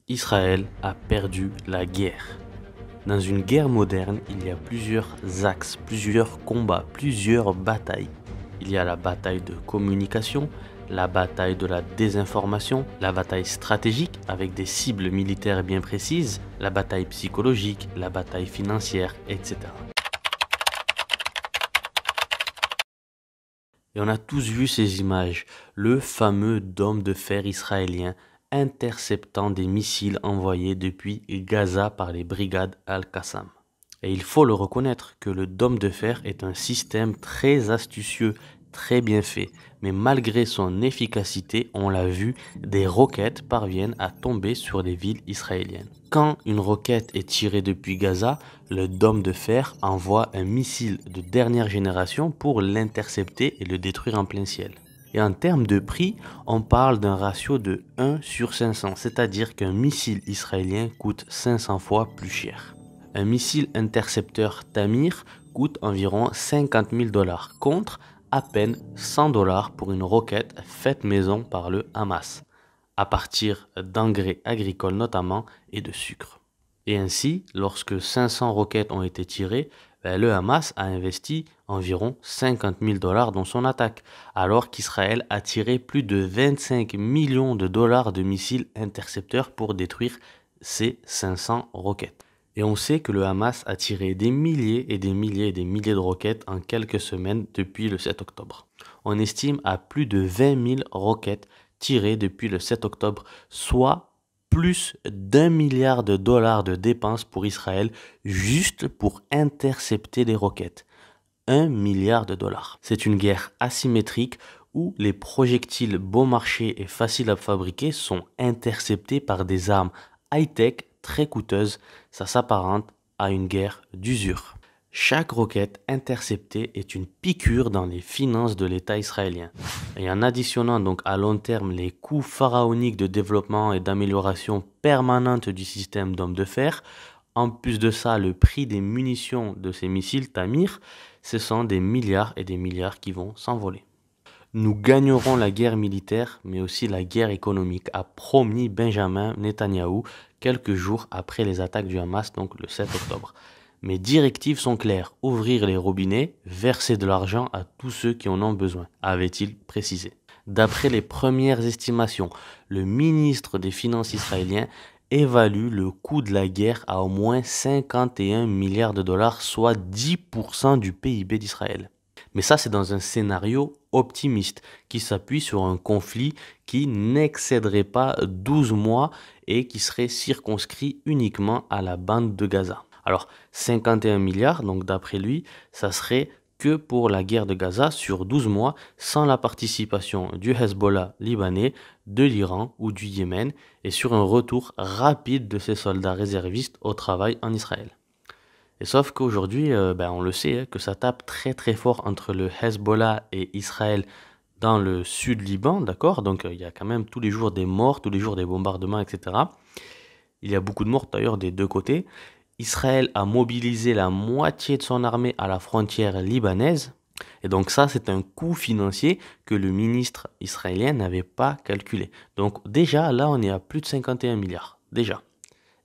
Israël a perdu la guerre. Dans une guerre moderne, il y a plusieurs axes, plusieurs combats, plusieurs batailles. Il y a la bataille de communication, la bataille de la désinformation, la bataille stratégique avec des cibles militaires bien précises, la bataille psychologique, la bataille financière, etc. Et on a tous vu ces images, le fameux dôme de fer israélien interceptant des missiles envoyés depuis Gaza par les brigades Al-Qassam. Et il faut le reconnaître que le dôme de fer est un système très astucieux, très bien fait. Mais malgré son efficacité, on l'a vu, des roquettes parviennent à tomber sur des villes israéliennes. Quand une roquette est tirée depuis Gaza, le dôme de fer envoie un missile de dernière génération pour l'intercepter et le détruire en plein ciel. Et en termes de prix, on parle d'un ratio de 1 sur 500, c'est-à-dire qu'un missile israélien coûte 500 fois plus cher. Un missile intercepteur Tamir coûte environ 50 000 $ contre à peine 100 $ pour une roquette faite maison par le Hamas, à partir d'engrais agricoles notamment et de sucre. Et ainsi, lorsque 500 roquettes ont été tirées, le Hamas a investi environ 50 000 $ dans son attaque, alors qu'Israël a tiré plus de 25 millions de dollars de missiles intercepteurs pour détruire ces 500 roquettes. Et on sait que le Hamas a tiré des milliers et des milliers et des milliers de roquettes en quelques semaines depuis le 7 octobre. On estime à plus de 20 000 roquettes tirées depuis le 7 octobre, soit plus d'1 milliard de dollars de dépenses pour Israël juste pour intercepter des roquettes. 1 milliard de dollars. C'est une guerre asymétrique où les projectiles bon marché et faciles à fabriquer sont interceptés par des armes high-tech très coûteuses. Ça s'apparente à une guerre d'usure. Chaque roquette interceptée est une piqûre dans les finances de l'État israélien. Et en additionnant donc à long terme les coûts pharaoniques de développement et d'amélioration permanente du système d'hommes de fer, en plus de ça, le prix des munitions de ces missiles Tamir, ce sont des milliards et des milliards qui vont s'envoler. Nous gagnerons la guerre militaire, mais aussi la guerre économique, a promis Benjamin Netanyahou quelques jours après les attaques du Hamas, donc le 7 octobre. Mes directives sont claires, ouvrir les robinets, verser de l'argent à tous ceux qui en ont besoin, avait-il précisé. D'après les premières estimations, le ministre des Finances israélien évalue le coût de la guerre à au moins 51 milliards de dollars, soit 10% du PIB d'Israël. Mais ça, c'est dans un scénario optimiste qui s'appuie sur un conflit qui n'excéderait pas 12 mois et qui serait circonscrit uniquement à la bande de Gaza. Alors, 51 milliards, donc d'après lui, ça serait que pour la guerre de Gaza sur 12 mois sans la participation du Hezbollah libanais, de l'Iran ou du Yémen et sur un retour rapide de ces soldats réservistes au travail en Israël. Et sauf qu'aujourd'hui, on le sait, que ça tape très très fort entre le Hezbollah et Israël dans le sud Liban, d'accord? Donc il y a quand même tous les jours des morts, tous les jours des bombardements, etc. Il y a beaucoup de morts d'ailleurs des deux côtés. Israël a mobilisé la moitié de son armée à la frontière libanaise. Et donc ça, c'est un coût financier que le ministre israélien n'avait pas calculé. Donc déjà, là, on est à plus de 51 milliards. Déjà.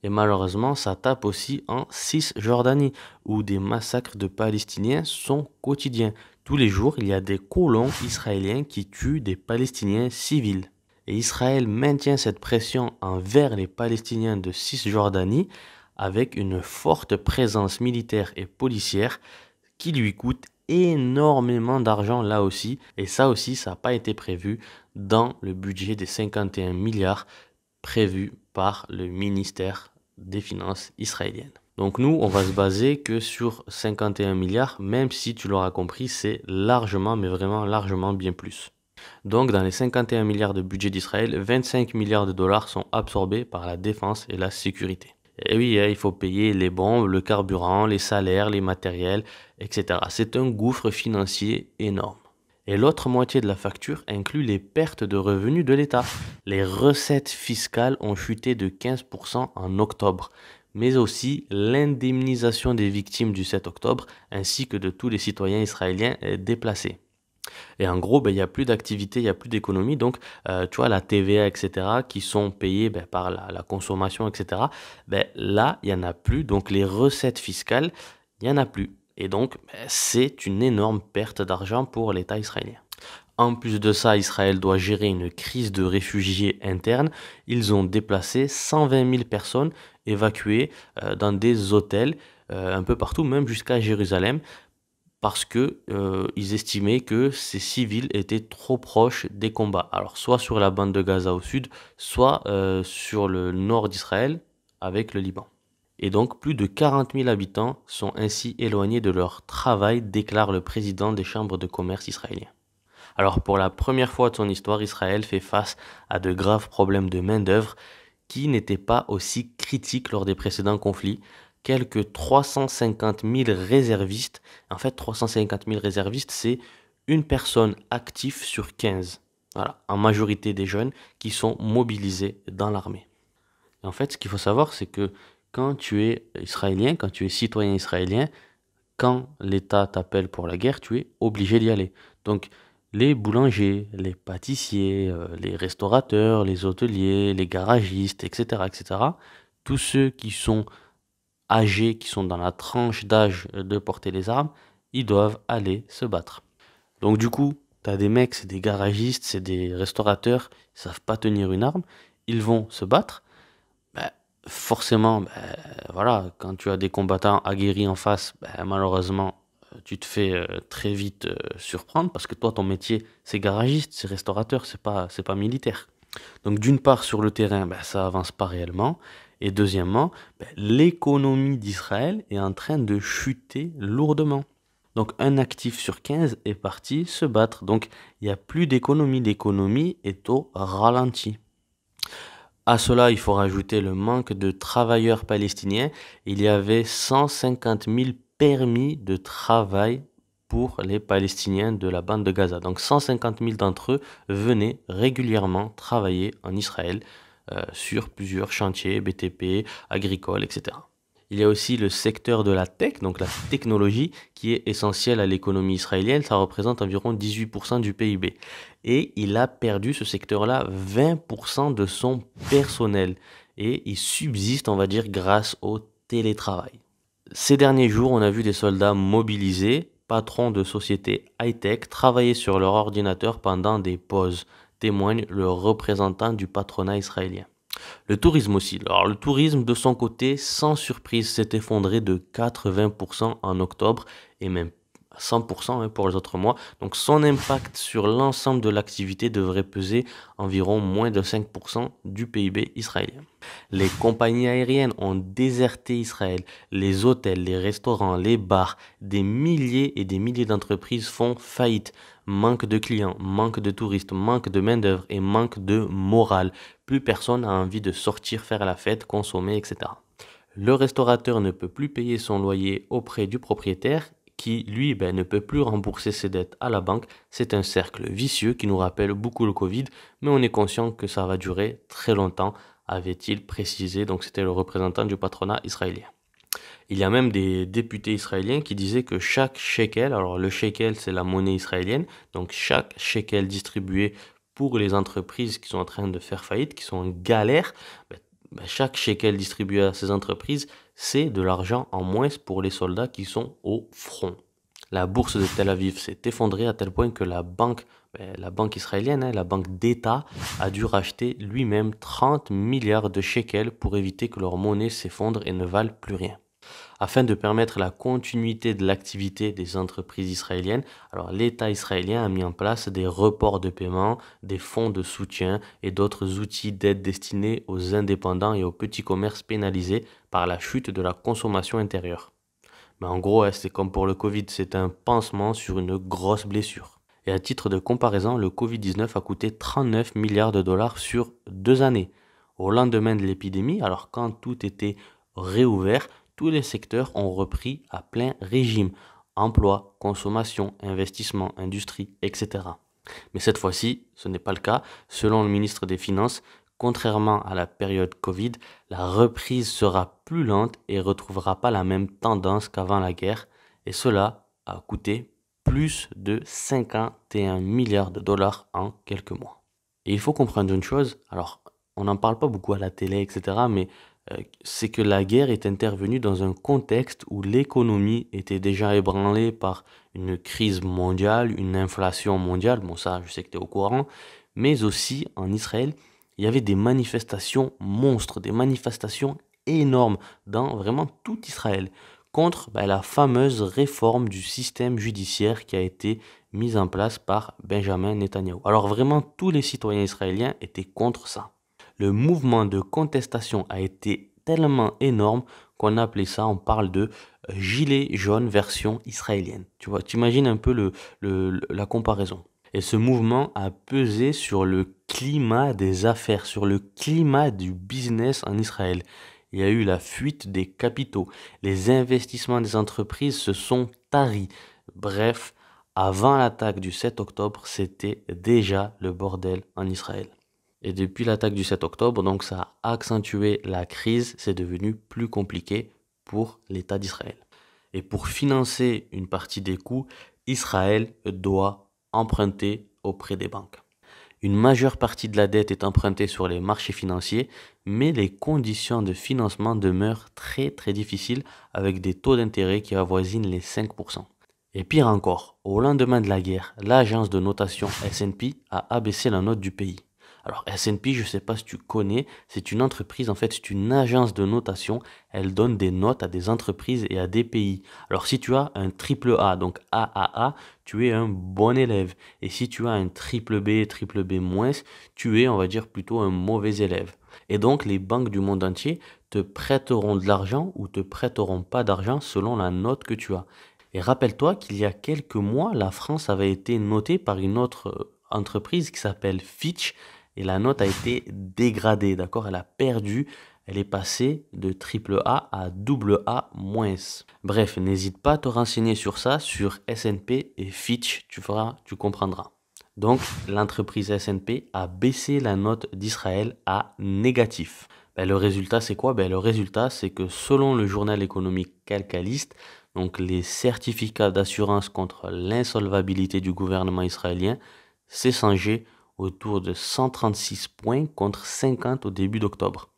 Et malheureusement, ça tape aussi en Cisjordanie, où des massacres de Palestiniens sont quotidiens. Tous les jours, il y a des colons israéliens qui tuent des Palestiniens civils. Et Israël maintient cette pression envers les Palestiniens de Cisjordanie avec une forte présence militaire et policière qui lui coûte énormément d'argent là aussi. Et ça aussi, ça n'a pas été prévu dans le budget des 51 milliards prévus par le ministère des Finances israéliennes. Donc nous, on va se baser que sur 51 milliards, même si tu l'auras compris, c'est largement, mais vraiment largement bien plus. Donc dans les 51 milliards de budget d'Israël, 25 milliards de dollars sont absorbés par la défense et la sécurité. Et oui, il faut payer les bombes, le carburant, les salaires, les matériels, etc. C'est un gouffre financier énorme. Et l'autre moitié de la facture inclut les pertes de revenus de l'État. Les recettes fiscales ont chuté de 15% en octobre, mais aussi l'indemnisation des victimes du 7 octobre ainsi que de tous les citoyens israéliens déplacés. Et en gros, il y a plus d'activité, il y a plus d'économie. Donc, tu vois, la TVA, et cetera, qui sont payées par la consommation, et cetera, là, il y en a plus. Donc, les recettes fiscales, il y en a plus. Et donc, c'est une énorme perte d'argent pour l'État israélien. En plus de ça, Israël doit gérer une crise de réfugiés interne. Ils ont déplacé 120 000 personnes évacuées dans des hôtels un peu partout, même jusqu'à Jérusalem, parce que ils estimaient que ces civils étaient trop proches des combats. Alors soit sur la bande de Gaza au sud, soit sur le nord d'Israël avec le Liban. Et donc plus de 40 000 habitants sont ainsi éloignés de leur travail, déclare le président des chambres de commerce israéliens. Alors pour la première fois de son histoire, Israël fait face à de graves problèmes de main-d'œuvre qui n'étaient pas aussi critiques lors des précédents conflits. Quelques 350 000 réservistes, en fait 350 000 réservistes, c'est une personne active sur 15. Voilà, en majorité des jeunes qui sont mobilisés dans l'armée. Et en fait, ce qu'il faut savoir, c'est que quand tu es israélien, quand tu es citoyen israélien, quand l'État t'appelle pour la guerre, tu es obligé d'y aller. Donc, les boulangers, les pâtissiers, les restaurateurs, les hôteliers, les garagistes, etc., etc., tous ceux qui sont âgés, qui sont dans la tranche d'âge de porter les armes, ils doivent aller se battre. Donc, du coup, tu as des mecs, c'est des garagistes, c'est des restaurateurs, ils savent pas tenir une arme, ils vont se battre. Ben, forcément, voilà, quand tu as des combattants aguerris en face, malheureusement, tu te fais très vite surprendre parce que toi, ton métier, c'est garagiste, c'est restaurateur, c'est pas militaire. Donc, d'une part, sur le terrain, ça avance pas réellement. Et deuxièmement, l'économie d'Israël est en train de chuter lourdement. Donc, un actif sur 15 est parti se battre. Donc, il n'y a plus d'économie. L'économie est au ralenti. À cela, il faut rajouter le manque de travailleurs palestiniens. Il y avait 150 000 permis de travail pour les Palestiniens de la bande de Gaza. Donc 150 000 d'entre eux venaient régulièrement travailler en Israël sur plusieurs chantiers, BTP, agricoles, etc. Il y a aussi le secteur de la tech, donc la technologie, qui est essentielle à l'économie israélienne. Ça représente environ 18% du PIB. Et il a perdu ce secteur-là 20% de son personnel. Et il subsiste, on va dire, grâce au télétravail. Ces derniers jours, on a vu des soldats mobilisés, patrons de sociétés high-tech, travailler sur leur ordinateur pendant des pauses, témoigne le représentant du patronat israélien. Le tourisme aussi. Alors le tourisme de son côté, sans surprise, s'est effondré de 80% en octobre et même 100% pour les autres mois. Donc son impact sur l'ensemble de l'activité devrait peser environ moins de 5% du PIB israélien. Les compagnies aériennes ont déserté Israël. Les hôtels, les restaurants, les bars, des milliers et des milliers d'entreprises font faillite. Manque de clients, manque de touristes, manque de main-d'œuvre et manque de morale. Plus personne n'a envie de sortir faire la fête, consommer, etc. Le restaurateur ne peut plus payer son loyer auprès du propriétaire qui, lui, ne peut plus rembourser ses dettes à la banque. C'est un cercle vicieux qui nous rappelle beaucoup le Covid, mais on est conscient que ça va durer très longtemps, avait-il précisé. Donc c'était le représentant du patronat israélien. Il y a même des députés israéliens qui disaient que chaque shekel, alors le shekel c'est la monnaie israélienne, donc chaque shekel distribué pour les entreprises qui sont en train de faire faillite, qui sont en galère, chaque shekel distribué à ces entreprises, c'est de l'argent en moins pour les soldats qui sont au front. La bourse de Tel Aviv s'est effondrée à tel point que la banque israélienne, la banque d'État, a dû racheter lui-même 30 milliards de shekels pour éviter que leur monnaie s'effondre et ne vale plus rien. Afin de permettre la continuité de l'activité des entreprises israéliennes, alors l'État israélien a mis en place des reports de paiement, des fonds de soutien et d'autres outils d'aide destinés aux indépendants et aux petits commerces pénalisés par la chute de la consommation intérieure. Mais en gros, c'est comme pour le Covid, c'est un pansement sur une grosse blessure. Et à titre de comparaison, le Covid-19 a coûté 39 milliards de dollars sur 2 années. Au lendemain de l'épidémie, alors quand tout était réouvert, tous les secteurs ont repris à plein régime. Emploi, consommation, investissement, industrie, etc. Mais cette fois-ci, ce n'est pas le cas. Selon le ministre des Finances, contrairement à la période Covid, la reprise sera plus lente et ne retrouvera pas la même tendance qu'avant la guerre. Et cela a coûté plus de 51 milliards de dollars en quelques mois. Et il faut comprendre une chose, alors on n'en parle pas beaucoup à la télé, etc., mais c'est que la guerre est intervenue dans un contexte où l'économie était déjà ébranlée par une crise mondiale, une inflation mondiale, bon ça je sais que tu es au courant, mais aussi en Israël, il y avait des manifestations monstres, des manifestations énormes dans vraiment tout Israël contre la fameuse réforme du système judiciaire qui a été mise en place par Benjamin Netanyahou. Alors vraiment, tous les citoyens israéliens étaient contre ça. Le mouvement de contestation a été tellement énorme qu'on a appelé ça, on parle de gilet jaune version israélienne. Tu vois, tu imagines un peu la comparaison. Et ce mouvement a pesé sur le climat des affaires, sur le climat du business en Israël. Il y a eu la fuite des capitaux. Les investissements des entreprises se sont taris. Bref, avant l'attaque du 7 octobre, c'était déjà le bordel en Israël. Et depuis l'attaque du 7 octobre, donc ça a accentué la crise, c'est devenu plus compliqué pour l'État d'Israël. Et pour financer une partie des coûts, Israël doit emprunter auprès des banques. Une majeure partie de la dette est empruntée sur les marchés financiers, mais les conditions de financement demeurent très très difficiles avec des taux d'intérêt qui avoisinent les 5%. Et pire encore, au lendemain de la guerre, l'agence de notation S&P a abaissé la note du pays. Alors S&P, je ne sais pas si tu connais, c'est une entreprise, en fait c'est une agence de notation, elle donne des notes à des entreprises et à des pays. Alors si tu as un triple A, donc AAA, tu es un bon élève. Et si tu as un triple B, triple B-, tu es, on va dire, plutôt un mauvais élève. Et donc les banques du monde entier te prêteront de l'argent ou te prêteront pas d'argent selon la note que tu as. Et rappelle-toi qu'il y a quelques mois, la France avait été notée par une autre entreprise qui s'appelle Fitch, et la note a été dégradée, d'accord? Elle a perdu, elle est passée de triple A à double A-. Bref, n'hésite pas à te renseigner sur ça, sur S&P et Fitch, tu comprendras. Donc, l'entreprise S&P a baissé la note d'Israël à négatif. Le résultat, c'est quoi? Le résultat, c'est que selon le journal économique Calcalist, donc les certificats d'assurance contre l'insolvabilité du gouvernement israélien, s'échangeaient autour de 136 points contre 50 au début d'octobre.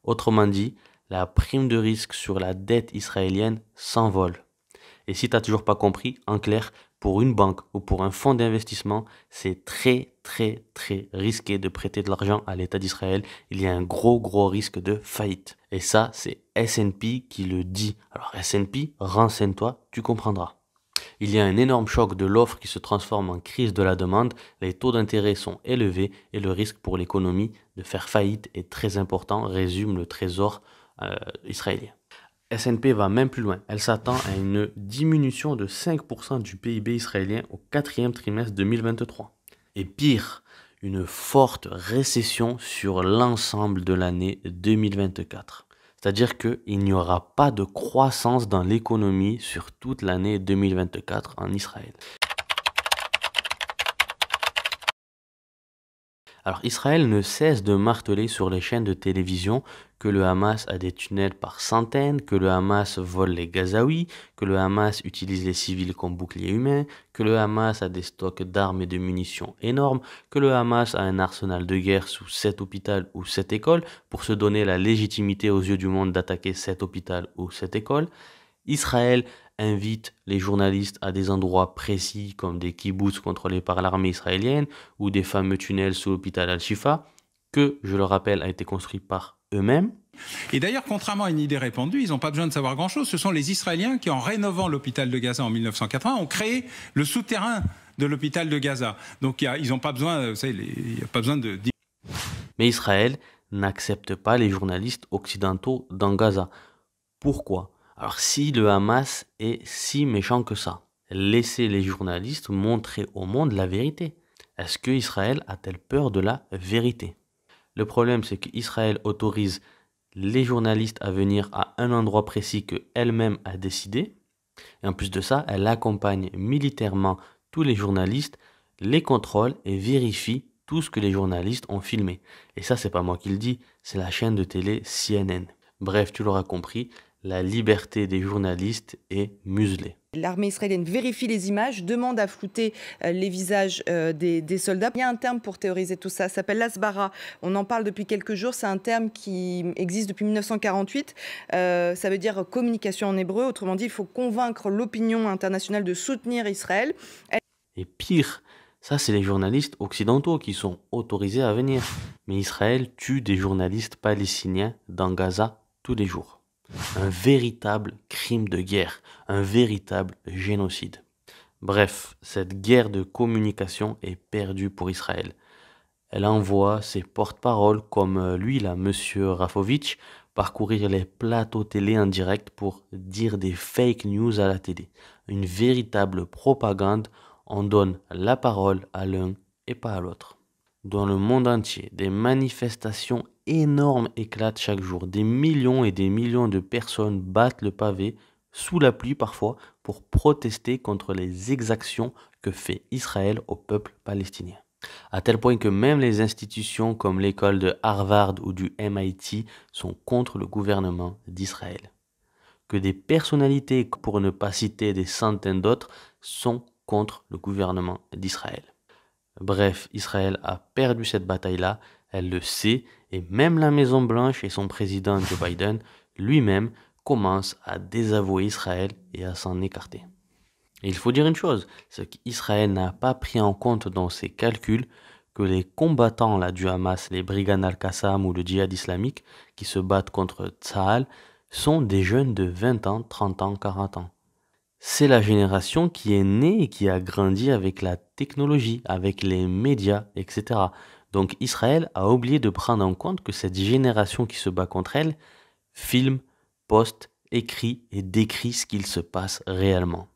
Autrement dit, la prime de risque sur la dette israélienne s'envole. Et si tu n'as toujours pas compris, en clair, pour une banque ou pour un fonds d'investissement, c'est très très très risqué de prêter de l'argent à l'État d'Israël. Il y a un gros risque de faillite. Et ça, c'est S&P qui le dit. Alors S&P, renseigne-toi, tu comprendras. Il y a un énorme choc de l'offre qui se transforme en crise de la demande, les taux d'intérêt sont élevés et le risque pour l'économie de faire faillite est très important, résume le Trésor israélien. S&P va même plus loin, elle s'attend à une diminution de 5% du PIB israélien au quatrième trimestre 2023. Et pire, une forte récession sur l'ensemble de l'année 2024. C'est-à-dire qu'il n'y aura pas de croissance dans l'économie sur toute l'année 2024 en Israël. Alors Israël ne cesse de marteler sur les chaînes de télévision que le Hamas a des tunnels par centaines, que le Hamas vole les Gazaouis, que le Hamas utilise les civils comme boucliers humains, que le Hamas a des stocks d'armes et de munitions énormes, que le Hamas a un arsenal de guerre sous 7 hôpitaux ou 7 écoles pour se donner la légitimité aux yeux du monde d'attaquer 7 hôpitaux ou 7 écoles. Israël invite les journalistes à des endroits précis comme des kibbutz contrôlés par l'armée israélienne ou des fameux tunnels sous l'hôpital Al-Shifa, que, je le rappelle, a été construit par eux-mêmes. Et d'ailleurs, contrairement à une idée répandue, ils n'ont pas besoin de savoir grand-chose. Ce sont les Israéliens qui, en rénovant l'hôpital de Gaza en 1980, ont créé le souterrain de l'hôpital de Gaza. Donc ils n'ont pas besoin, il n'y a pas besoin de... Mais Israël n'accepte pas les journalistes occidentaux dans Gaza. Pourquoi ? Alors si le Hamas est si méchant que ça, laissez les journalistes montrer au monde la vérité. Est-ce que Israël a-t-elle peur de la vérité ? Le problème, c'est qu'Israël autorise les journalistes à venir à un endroit précis qu'elle-même a décidé. Et en plus de ça, elle accompagne militairement tous les journalistes, les contrôle et vérifie tout ce que les journalistes ont filmé. Et ça, c'est pas moi qui le dis, c'est la chaîne de télé CNN. Bref, tu l'auras compris, la liberté des journalistes est muselée. L'armée israélienne vérifie les images, demande à flouter les visages des soldats. Il y a un terme pour théoriser tout ça, ça s'appelle l'asbara. On en parle depuis quelques jours, c'est un terme qui existe depuis 1948. Ça veut dire communication en hébreu, autrement dit, il faut convaincre l'opinion internationale de soutenir Israël. Et pire, ça c'est les journalistes occidentaux qui sont autorisés à venir. Mais Israël tue des journalistes palestiniens dans Gaza tous les jours. Un véritable crime de guerre, un véritable génocide. Bref, cette guerre de communication est perdue pour Israël. Elle envoie ses porte-paroles comme lui, là, Monsieur Rafovitch, parcourir les plateaux télé en direct pour dire des fake news à la télé. Une véritable propagande, on donne la parole à l'un et pas à l'autre. Dans le monde entier, des manifestations énormes éclatent chaque jour. Des millions et des millions de personnes battent le pavé, sous la pluie parfois, pour protester contre les exactions que fait Israël au peuple palestinien. À tel point que même les institutions comme l'école de Harvard ou du MIT sont contre le gouvernement d'Israël. Que des personnalités, pour ne pas citer des centaines d'autres, sont contre le gouvernement d'Israël. Bref, Israël a perdu cette bataille-là, elle le sait, et même la Maison-Blanche et son président Joe Biden lui-même commencent à désavouer Israël et à s'en écarter. Et il faut dire une chose, c'est qu'Israël n'a pas pris en compte dans ses calculs que les combattants là, du Hamas, les Brigades Al-Qassam ou le djihad islamique qui se battent contre Tsahal sont des jeunes de 20 ans, 30 ans, 40 ans. C'est la génération qui est née et qui a grandi avec la technologie, avec les médias, etc. Donc Israël a oublié de prendre en compte que cette génération qui se bat contre elle filme, poste, écrit et décrit ce qu'il se passe réellement.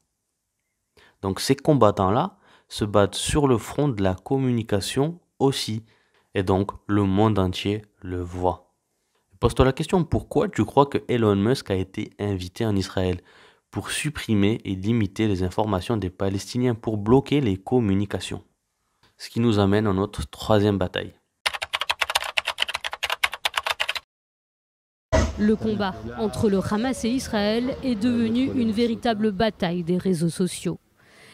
Donc ces combattants-là se battent sur le front de la communication aussi. Et donc le monde entier le voit. Pose-toi la question, pourquoi tu crois que Elon Musk a été invité en Israël ? Pour supprimer et limiter les informations des Palestiniens, pour bloquer les communications. Ce qui nous amène à notre troisième bataille. Le combat entre le Hamas et Israël est devenu une véritable bataille des réseaux sociaux.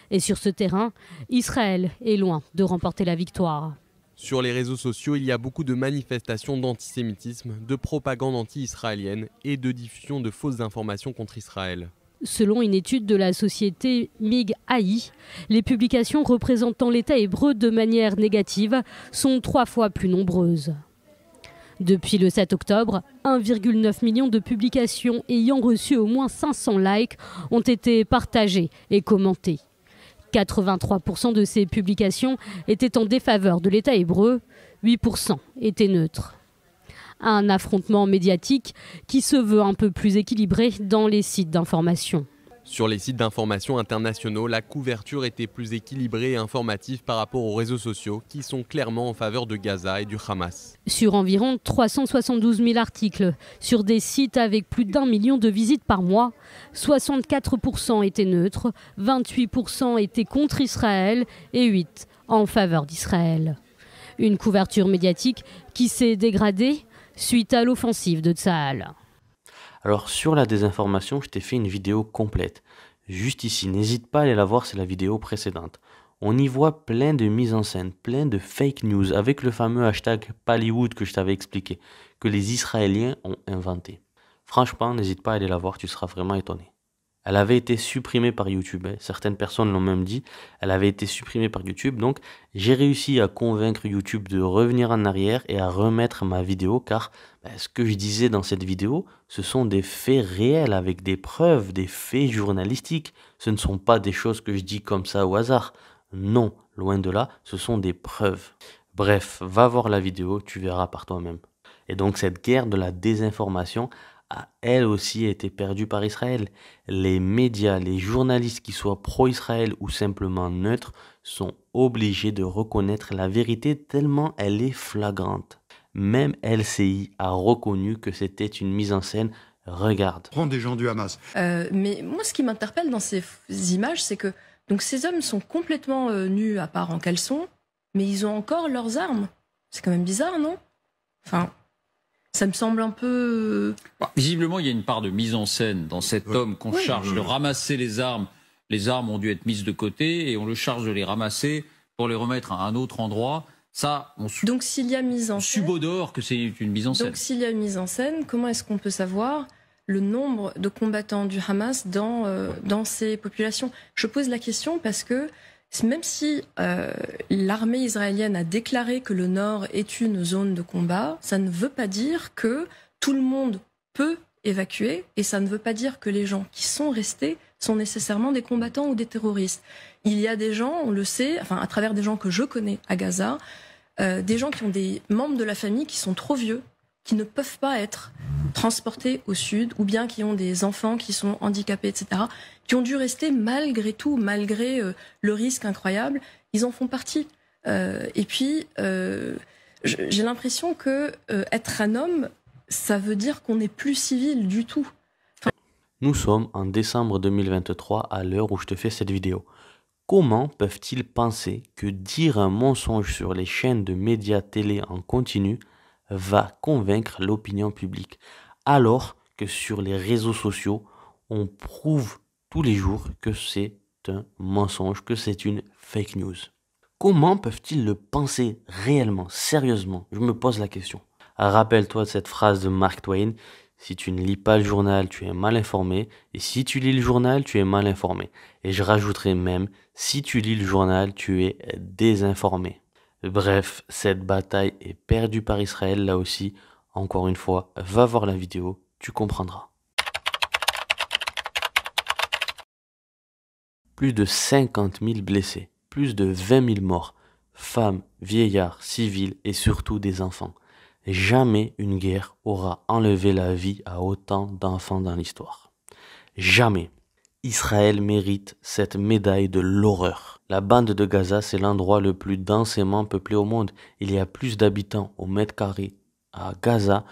Et sur ce terrain, Israël est loin de remporter la victoire. Sur les réseaux sociaux, il y a beaucoup de manifestations d'antisémitisme, de propagande anti-israélienne et de diffusion de fausses informations contre Israël. Selon une étude de la société MIG-AI, les publications représentant l'État hébreu de manière négative sont 3 fois plus nombreuses. Depuis le 7 octobre, 1,9 million de publications ayant reçu au moins 500 likes ont été partagées et commentées. 83% de ces publications étaient en défaveur de l'État hébreu, 8% étaient neutres. Un affrontement médiatique qui se veut un peu plus équilibré dans les sites d'information. Sur les sites d'information internationaux, la couverture était plus équilibrée et informative par rapport aux réseaux sociaux qui sont clairement en faveur de Gaza et du Hamas. Sur environ 372 000 articles, sur des sites avec plus d'1 million de visites par mois, 64% étaient neutres, 28% étaient contre Israël et 8% en faveur d'Israël. Une couverture médiatique qui s'est dégradée suite à l'offensive de Tsahal. Alors sur la désinformation, je t'ai fait une vidéo complète. Juste ici, n'hésite pas à aller la voir, c'est la vidéo précédente. On y voit plein de mises en scène, plein de fake news avec le fameux hashtag Pallywood que je t'avais expliqué, que les Israéliens ont inventé. Franchement, n'hésite pas à aller la voir, tu seras vraiment étonné. Elle avait été supprimée par YouTube, certaines personnes l'ont même dit, elle avait été supprimée par YouTube, donc j'ai réussi à convaincre YouTube de revenir en arrière et à remettre ma vidéo, car ce que je disais dans cette vidéo, ce sont des faits réels avec des preuves, des faits journalistiques, ce ne sont pas des choses que je dis comme ça au hasard, non, loin de là, ce sont des preuves. Bref, va voir la vidéo, tu verras par toi-même. Et donc cette guerre de la désinformation a elle aussi été perdue par Israël. Les médias, les journalistes qui soient pro-Israël ou simplement neutres sont obligés de reconnaître la vérité tellement elle est flagrante. Même LCI a reconnu que c'était une mise en scène. Regarde. Prendre des gens du Hamas. Mais moi, ce qui m'interpelle dans ces images, c'est que donc ces hommes sont complètement nus à part en caleçon, mais ils ont encore leurs armes. C'est quand même bizarre, non? Enfin... Ça me semble un peu... Visiblement, il y a une part de mise en scène dans cet homme qu'on charge de ramasser les armes les armes ont dû être mises de côté et on le charge de les ramasser pour les remettre à un autre endroit. Ça, donc s'il y a mise en scène, subodore que c'est une mise en scène. Donc s'il y a une mise en scène, comment est-ce qu'on peut savoir le nombre de combattants du Hamas dans ces populations? Je pose la question parce que même si l'armée israélienne a déclaré que le nord est une zone de combat, ça ne veut pas dire que tout le monde peut évacuer et ça ne veut pas dire que les gens qui sont restés sont nécessairement des combattants ou des terroristes. Il y a des gens, on le sait, enfin à travers des gens que je connais à Gaza, des gens qui ont des membres de la famille qui sont trop vieux, qui ne peuvent pas être transportés au sud, ou bien qui ont des enfants qui sont handicapés, etc., qui ont dû rester malgré tout, malgré le risque incroyable, ils en font partie. Et puis, j'ai l'impression que être un homme, ça veut dire qu'on n'est plus civil du tout. Nous sommes en décembre 2023 à l'heure où je te fais cette vidéo. Comment peuvent-ils penser que dire un mensonge sur les chaînes de médias télé en continu va convaincre l'opinion publique, alors que sur les réseaux sociaux, on prouve tous les jours que c'est un mensonge, que c'est une fake news? Comment peuvent-ils le penser réellement, sérieusement? Je me pose la question. Rappelle-toi de cette phrase de Mark Twain: si tu ne lis pas le journal, tu es mal informé, et si tu lis le journal, tu es mal informé. Et je rajouterai même, si tu lis le journal, tu es désinformé. Bref, cette bataille est perdue par Israël là aussi. Encore une fois, va voir la vidéo, tu comprendras. Plus de 50 000 blessés, plus de 20 000 morts, femmes, vieillards, civils et surtout des enfants. Jamais une guerre aura enlevé la vie à autant d'enfants dans l'histoire. Jamais. Israël mérite cette médaille de l'horreur. La bande de Gaza, c'est l'endroit le plus densément peuplé au monde. Il y a plus d'habitants au mètre carré à Gaza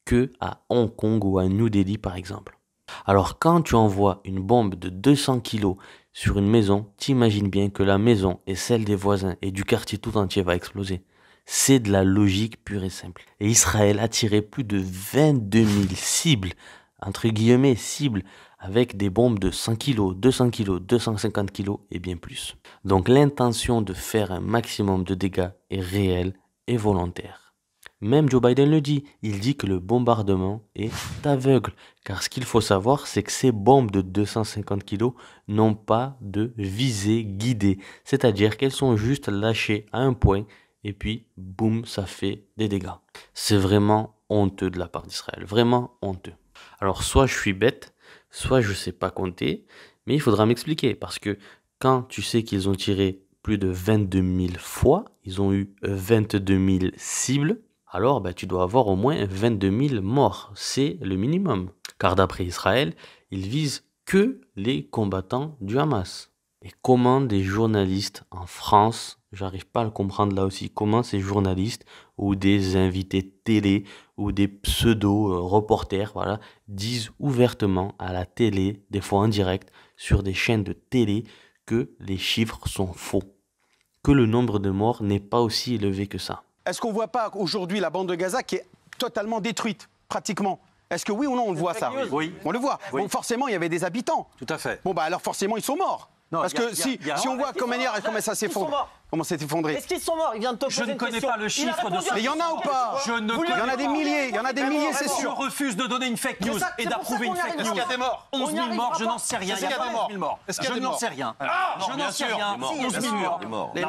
que à Hong Kong ou à New Delhi par exemple. Alors quand tu envoies une bombe de 200 kilos sur une maison, t'imagines bien que la maison et celle des voisins et du quartier tout entier va exploser. C'est de la logique pure et simple. Et Israël a tiré plus de 22 000 cibles, entre guillemets cibles, avec des bombes de 100 kg, 200 kg, 250 kg et bien plus. Donc l'intention de faire un maximum de dégâts est réelle et volontaire. Même Joe Biden le dit, il dit que le bombardement est aveugle. Car ce qu'il faut savoir, c'est que ces bombes de 250 kg n'ont pas de visée guidée. C'est-à-dire qu'elles sont juste lâchées à un point et puis boum, ça fait des dégâts. C'est vraiment honteux de la part d'Israël, vraiment honteux. Alors soit je suis bête, soit je sais pas compter, mais il faudra m'expliquer parce que quand tu sais qu'ils ont tiré plus de 22 000 fois, ils ont eu 22 000 cibles, alors tu dois avoir au moins 22 000 morts, c'est le minimum. Car d'après Israël, ils visent que les combattants du Hamas. Et comment des journalistes en France, j'arrive pas à le comprendre là aussi, comment ces journalistes ou des invités télé ou des pseudo-reporters disent ouvertement à la télé, des fois en direct, sur des chaînes de télé, que les chiffres sont faux, que le nombre de morts n'est pas aussi élevé que ça. Est-ce qu'on ne voit pas aujourd'hui la bande de Gaza qui est totalement détruite, pratiquement? Est-ce que oui ou non on le voit ça? Oui. On le voit. Oui. Bon, forcément, il y avait des habitants. Tout à fait. Bon, alors forcément, ils sont morts. Non, parce que si on voit comment ça s'effondre. Comment c'est effondré? Est-ce qu'ils sont morts? Il vient de te poser une question. Je ne connais pas le chiffre de ce. Mais il y en a ou pas? Je ne connais. Il y en a des milliers. Il y en a des milliers, c'est sûr. Je refuse de donner une fake news et d'approuver une fake news. Est-ce qu'il y a des morts? 11 000 morts, je n'en sais rien. Il y a des morts. Je n'en sais rien. Je n'en sais rien. 11 000 morts. Les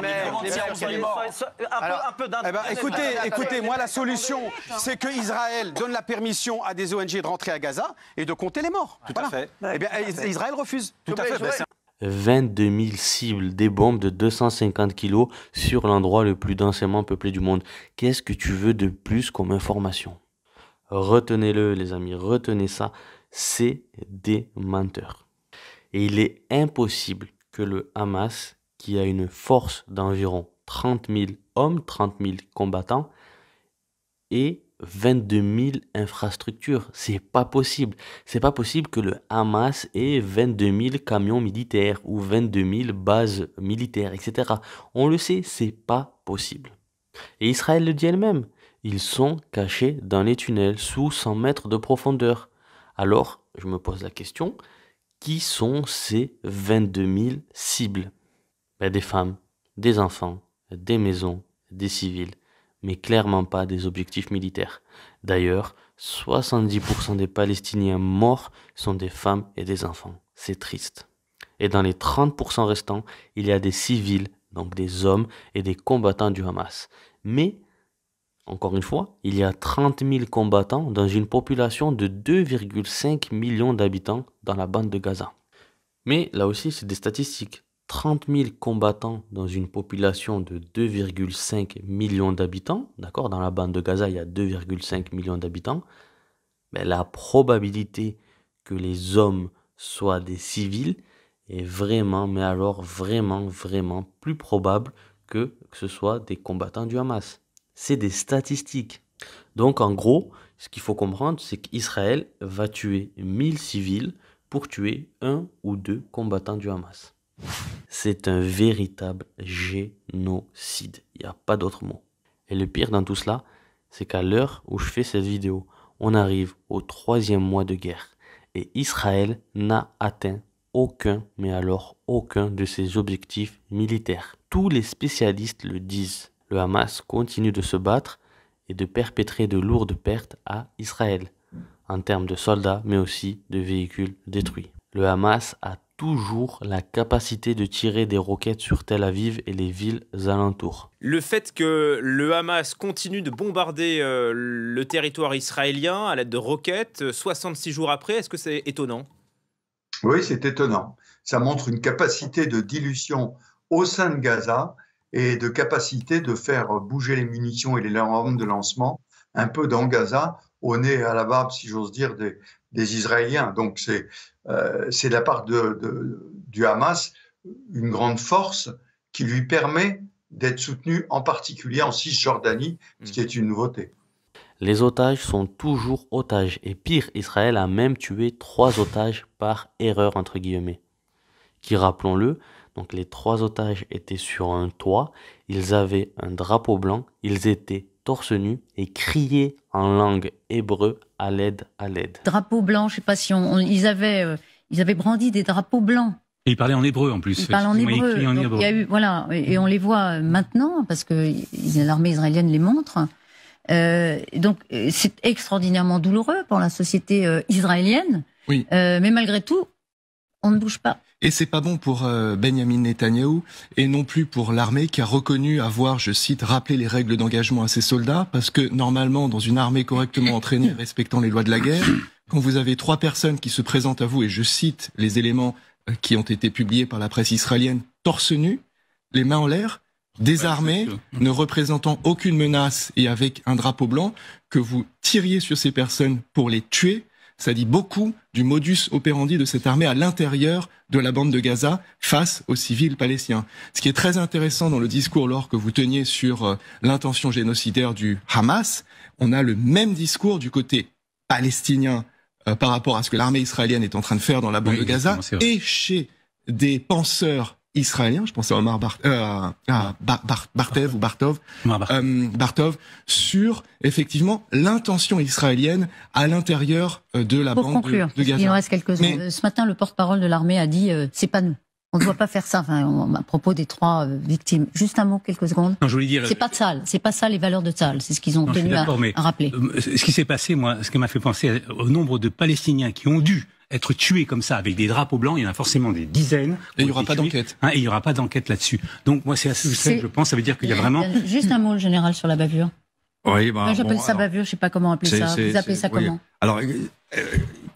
morts. Un peu d'internet. Écoutez, moi la solution, c'est que Israël donne la permission à des ONG de rentrer à Gaza et de compter les morts. Tout à fait. Eh bien, Israël refuse. Tout à fait. 22 000 cibles, des bombes de 250 kg sur l'endroit le plus densément peuplé du monde. Qu'est-ce que tu veux de plus comme information? Retenez-le les amis, retenez ça, c'est des menteurs. Et il est impossible que le Hamas, qui a une force d'environ 30 000 hommes, 30 000 combattants, ait 22 000 infrastructures. C'est pas possible. C'est pas possible que le Hamas ait 22 000 camions militaires ou 22 000 bases militaires, etc. On le sait, c'est pas possible. Et Israël le dit elle-même. Ils sont cachés dans les tunnels sous 100 mètres de profondeur. Alors, je me pose la question, Qui sont ces 22 000 cibles? Des femmes, des enfants, des maisons, des civils, mais clairement pas des objectifs militaires. D'ailleurs, 70% des Palestiniens morts sont des femmes et des enfants. C'est triste. Et dans les 30% restants, il y a des civils, donc des hommes et des combattants du Hamas. Mais, encore une fois, il y a 30 000 combattants dans une population de 2,5 millions d'habitants dans la bande de Gaza. Mais là aussi, c'est des statistiques. 30 000 combattants dans une population de 2,5 millions d'habitants, d'accord, dans la bande de Gaza, il y a 2,5 millions d'habitants, la probabilité que les hommes soient des civils est vraiment, mais alors vraiment, vraiment plus probable que ce soit des combattants du Hamas. C'est des statistiques. Donc en gros, ce qu'il faut comprendre, c'est qu'Israël va tuer 1000 civils pour tuer 1 ou 2 combattants du Hamas. C'est un véritable génocide. Il n'y a pas d'autre mot. Et le pire dans tout cela, c'est qu'à l'heure où je fais cette vidéo, on arrive au 3e mois de guerre. Et Israël n'a atteint aucun, mais alors aucun de ses objectifs militaires. Tous les spécialistes le disent. Le Hamas continue de se battre et de perpétrer de lourdes pertes à Israël, en termes de soldats, mais aussi de véhicules détruits. Le Hamas a toujours la capacité de tirer des roquettes sur Tel Aviv et les villes alentours. Le fait que le Hamas continue de bombarder le territoire israélien à l'aide de roquettes 66 jours après, est-ce que c'est étonnant? Oui, c'est étonnant. Ça montre une capacité de dilution au sein de Gaza et de capacité de faire bouger les munitions et les armes de lancement un peu dans Gaza, au nez et à la barbe, si j'ose dire, des Israéliens. Donc c'est de la part du Hamas une grande force qui lui permet d'être soutenu en particulier en Cisjordanie, ce qui est une nouveauté. Les otages sont toujours otages et pire, Israël a même tué 3 otages par erreur entre guillemets. Qui, rappelons-le, donc les 3 otages étaient sur un toit, ils avaient un drapeau blanc, ils étaient torse nu et criaient en langue hébreu à l'aide, à l'aide. Drapeau blanc, je sais pas si ils avaient brandi des drapeaux blancs. Et ils parlaient en hébreu en plus. Ils parlent en hébreu. Donc, il y a eu, voilà, et on les voit maintenant parce que l'armée israélienne les montre. Donc c'est extraordinairement douloureux pour la société israélienne. Oui. Mais malgré tout, on ne bouge pas. Et c'est pas bon pour Benjamin Netanyahou et non plus pour l'armée qui a reconnu avoir, je cite, rappelé les règles d'engagement à ses soldats, parce que normalement, dans une armée correctement entraînée, respectant les lois de la guerre, quand vous avez 3 personnes qui se présentent à vous, et je cite les éléments qui ont été publiés par la presse israélienne, torse nu, les mains en l'air, désarmés, ne représentant aucune menace et avec un drapeau blanc, que vous tiriez sur ces personnes pour les tuer, ça dit beaucoup du modus operandi de cette armée à l'intérieur de la bande de Gaza face aux civils palestiniens. Ce qui est très intéressant dans le discours, Laure, que vous teniez sur l'intention génocidaire du Hamas, on a le même discours du côté palestinien par rapport à ce que l'armée israélienne est en train de faire dans la bande de Gaza et chez des penseurs israélien, je pensais à Omar Bartov, sur effectivement l'intention israélienne à l'intérieur de la bande de Gaza. Il nous reste quelques secondes. Ce matin, le porte-parole de l'armée a dit c'est pas nous. On ne doit pas faire ça. Enfin, à propos des 3 victimes. Juste un mot, quelques secondes. Non, je voulais dire. C'est pas Tzahal. C'est pas ça les valeurs de Tzahal. C'est ce qu'ils ont tenu à rappeler. Ce qui s'est passé, moi, ce qui m'a fait penser au nombre de Palestiniens qui ont dû être tués comme ça avec des drapeaux blancs, il y en a forcément des dizaines. Et il n'y aura pas d'enquête. Et il n'y aura pas d'enquête là-dessus. Donc moi, c'est assez simple, je pense. Ça veut dire qu'il y a vraiment. Juste un mot, le général, sur la bavure. Oui, moi, j'appelle ça bavure, je ne sais pas comment appeler ça. Vous appelez ça comment? Alors,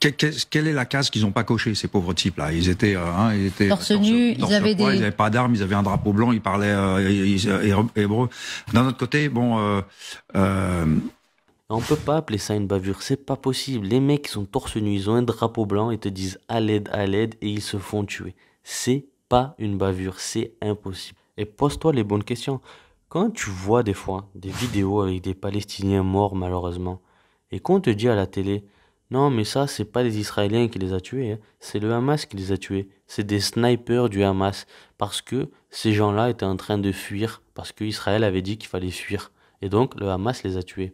quelle est la case qu'ils n'ont pas cochée, ces pauvres types-là? Ils étaient torse nu, ils n'avaient pas d'armes, ils avaient un drapeau blanc, ils parlaient hébreu. D'un autre côté, on peut pas appeler ça une bavure, c'est pas possible. Les mecs qui sont torse nu, ils ont un drapeau blanc et te disent à l'aide, et ils se font tuer. C'est pas une bavure, c'est impossible. Et pose-toi les bonnes questions. Quand tu vois des fois des vidéos avec des Palestiniens morts malheureusement, et qu'on te dit à la télé, non mais ça c'est pas les Israéliens qui les a tués, hein. C'est le Hamas qui les a tués. C'est des snipers du Hamas, parce que ces gens-là étaient en train de fuir, parce que Israël avait dit qu'il fallait fuir. Et donc le Hamas les a tués.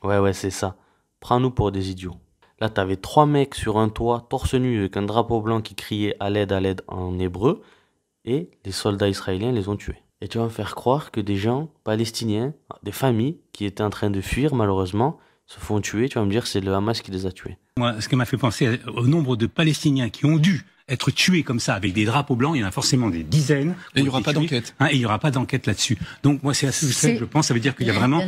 Ouais, c'est ça. Prends-nous pour des idiots. Là, tu avais 3 mecs sur un toit, torse nu, avec un drapeau blanc qui criait à l'aide en hébreu, et les soldats israéliens les ont tués. Et tu vas me faire croire que des gens palestiniens, des familles qui étaient en train de fuir malheureusement, se font tuer. Tu vas me dire que c'est le Hamas qui les a tués. Moi, ce qui m'a fait penser au nombre de Palestiniens qui ont dû être tués comme ça avec des drapeaux blancs, il y en a forcément des dizaines. Et il n'y aura pas d'enquête. Et il n'y aura pas d'enquête là-dessus. Donc moi, c'est assez ça que je pense. Ça veut dire qu'il y a vraiment...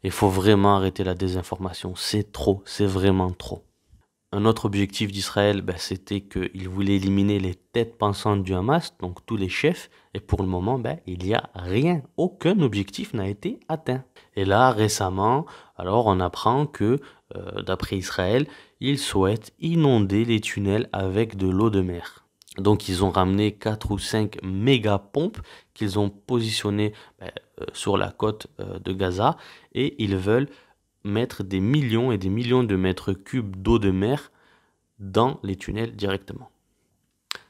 Il faut vraiment arrêter la désinformation. C'est trop, c'est vraiment trop. Un autre objectif d'Israël, c'était qu'il voulait éliminer les têtes pensantes du Hamas, donc tous les chefs. Et pour le moment, il n'y a rien. Aucun objectif n'a été atteint. Et là, récemment, alors on apprend que, d'après Israël, ils souhaitent inonder les tunnels avec de l'eau de mer. Donc ils ont ramené 4 ou 5 méga pompes qu'ils ont positionnées sur la côte de Gaza et ils veulent mettre des millions et des millions de mètres cubes d'eau de mer dans les tunnels directement.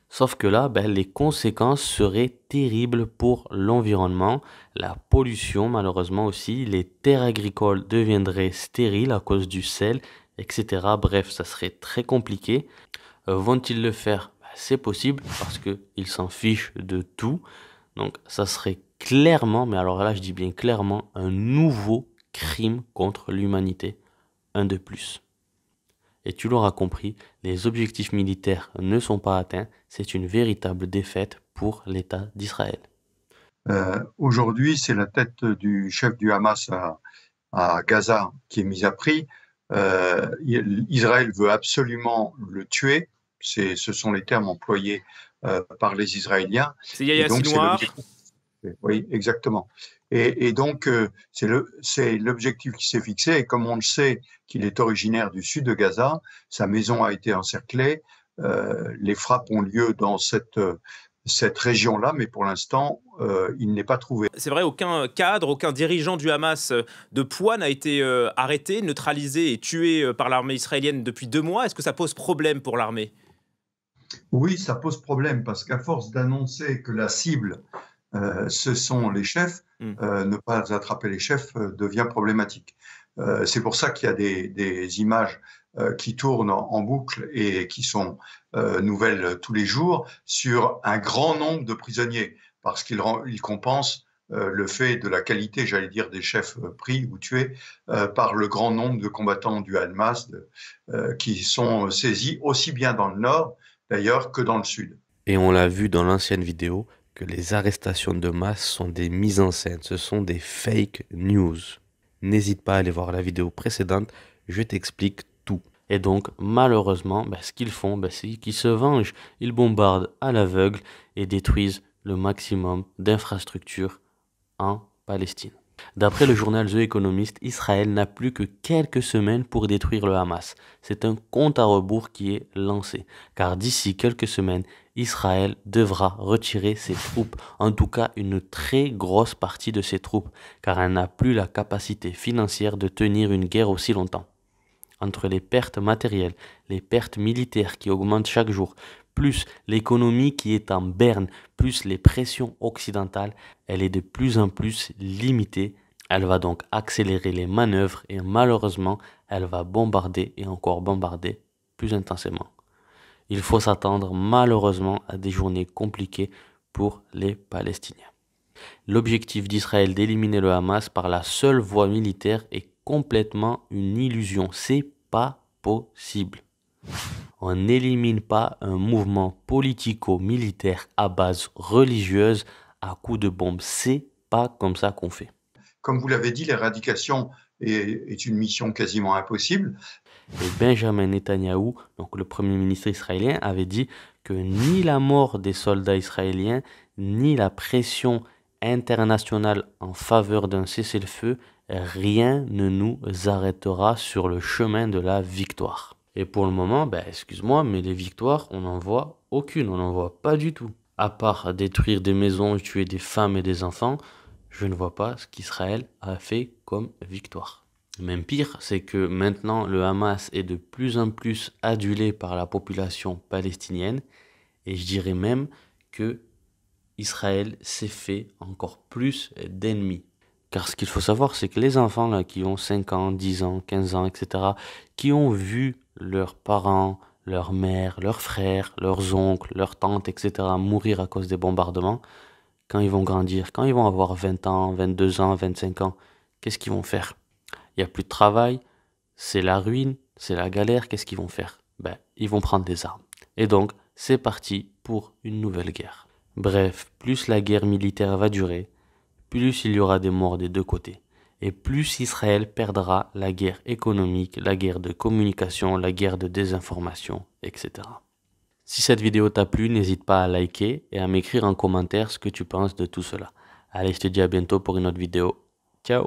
Sauf que là, les conséquences seraient terribles pour l'environnement, la pollution malheureusement aussi, les terres agricoles deviendraient stériles à cause du sel, etc. Bref, ça serait très compliqué. Vont-ils le faire? C'est possible parce qu'ils s'en fichent de tout. Donc ça serait clairement, mais alors là je dis bien clairement, un nouveau crime contre l'humanité, un de plus. Et tu l'auras compris, les objectifs militaires ne sont pas atteints, c'est une véritable défaite pour l'État d'Israël. Aujourd'hui, c'est la tête du chef du Hamas à Gaza qui est mise à prix. Israël veut absolument le tuer, ce sont les termes employés par les Israéliens. C'est Yahya Sinwar. Oui, exactement. Et donc, c'est l'objectif qui s'est fixé. Et comme on le sait qu'il est originaire du sud de Gaza, sa maison a été encerclée. Les frappes ont lieu dans cette région-là, mais pour l'instant, il n'est pas trouvé. C'est vrai, aucun cadre, aucun dirigeant du Hamas de poids n'a été arrêté, neutralisé et tué par l'armée israélienne depuis 2 mois. Est-ce que ça pose problème pour l'armée? Oui, ça pose problème parce qu'à force d'annoncer que la cible ce sont les chefs, ne pas attraper les chefs devient problématique. C'est pour ça qu'il y a des images qui tournent en boucle et qui sont nouvelles tous les jours sur un grand nombre de prisonniers, parce qu'ils compensent le fait de la qualité, j'allais dire, des chefs pris ou tués par le grand nombre de combattants du Hamas qui sont saisis aussi bien dans le nord d'ailleurs que dans le sud. Et on l'a vu dans l'ancienne vidéo, que les arrestations de masse sont des mises en scène, ce sont des fake news. N'hésite pas à aller voir la vidéo précédente, je t'explique tout. Et donc, malheureusement, ce qu'ils font, c'est qu'ils se vengent. Ils bombardent à l'aveugle et détruisent le maximum d'infrastructures en Palestine. D'après le journal The Economist, Israël n'a plus que quelques semaines pour détruire le Hamas. C'est un compte à rebours qui est lancé, car d'ici quelques semaines, Israël devra retirer ses troupes, en tout cas une très grosse partie de ses troupes, car elle n'a plus la capacité financière de tenir une guerre aussi longtemps. Entre les pertes matérielles, les pertes militaires qui augmentent chaque jour, plus l'économie qui est en berne, plus les pressions occidentales, elle est de plus en plus limitée. Elle va donc accélérer les manœuvres et malheureusement, elle va bombarder et encore bombarder plus intensément. Il faut s'attendre malheureusement à des journées compliquées pour les Palestiniens. L'objectif d'Israël d'éliminer le Hamas par la seule voie militaire est complètement une illusion. C'est pas possible. On n'élimine pas un mouvement politico-militaire à base religieuse à coups de bombe. C'est pas comme ça qu'on fait. Comme vous l'avez dit, l'éradication est une mission quasiment impossible. Et Benjamin Netanyahou, donc le premier ministre israélien, avait dit que ni la mort des soldats israéliens, ni la pression internationale en faveur d'un cessez-le-feu, rien ne nous arrêtera sur le chemin de la victoire. Et pour le moment, excuse-moi, mais les victoires, on n'en voit aucune, on n'en voit pas du tout. À part détruire des maisons, tuer des femmes et des enfants, je ne vois pas ce qu'Israël a fait comme victoire. Même pire, c'est que maintenant le Hamas est de plus en plus adulé par la population palestinienne et je dirais même que Israël s'est fait encore plus d'ennemis. Car ce qu'il faut savoir, c'est que les enfants là, qui ont 5 ans, 10 ans, 15 ans, etc., qui ont vu leurs parents, leurs mères, leurs frères, leurs oncles, leurs tantes, etc. mourir à cause des bombardements, quand ils vont grandir, quand ils vont avoir 20 ans, 22 ans, 25 ans, qu'est-ce qu'ils vont faire? Il n'y a plus de travail, c'est la ruine, c'est la galère, qu'est-ce qu'ils vont faire? Ben, ils vont prendre des armes. Et donc, c'est parti pour une nouvelle guerre. Bref, plus la guerre militaire va durer, plus il y aura des morts des deux côtés. Et plus Israël perdra la guerre économique, la guerre de communication, la guerre de désinformation, etc. Si cette vidéo t'a plu, n'hésite pas à liker et à m'écrire en commentaire ce que tu penses de tout cela. Allez, je te dis à bientôt pour une autre vidéo. Ciao!